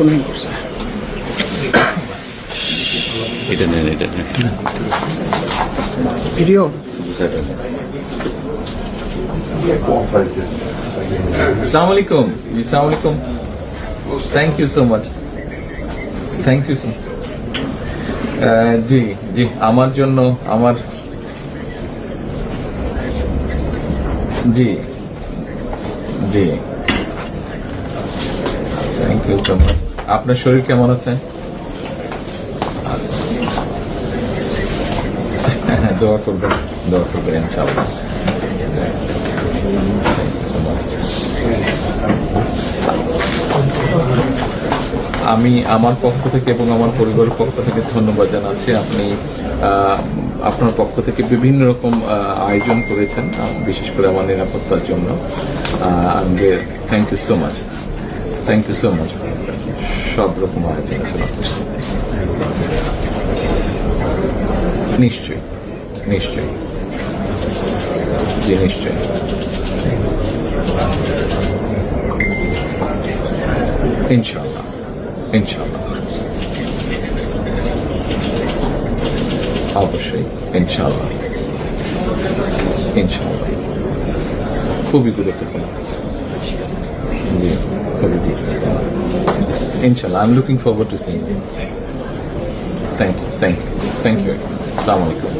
Complain করছে। এটা নেন, এটা নেন। ভিডিও अस्सलाम वालेकुम। अस्सलाम वालेकुम। Thank you so much. Thank you so জি জি, আমার জন্য আমার জি জি থ্যাংক ইউ সো মাচ। আপনার শরীর কেমন আছে? দোয়া করবেন, দোয়া করবেন ইনশাআল্লাহ। আমি আমার পক্ষ থেকে এবং আমার পরিবারের পক্ষ থেকে ধন্যবাদ জানাচ্ছি। আপনি আপনার পক্ষ থেকে বিভিন্ন রকম আয়োজন করেছেন, বিশেষ করে আমার নিরাপত্তার জন্য। Thank you so much, thank you so much. সব রকম আয়োজন নিশ্চয়ই নিশ্চয়ই, জি নিশ্চয়ই। ইনশাআল্লাহ ইনশাআল্লাহ, অবশ্যই ইনশাআল্লাহ ইনশাআল্লাহ। খুবই গুরুত্বপূর্ণ, জি খুবই গুরুত্বপূর্ণ। ইনশাআল্লাহ, I am looking forward to seeing you. Thank you, thank you, thank you. আসসালামু আলাইকুম।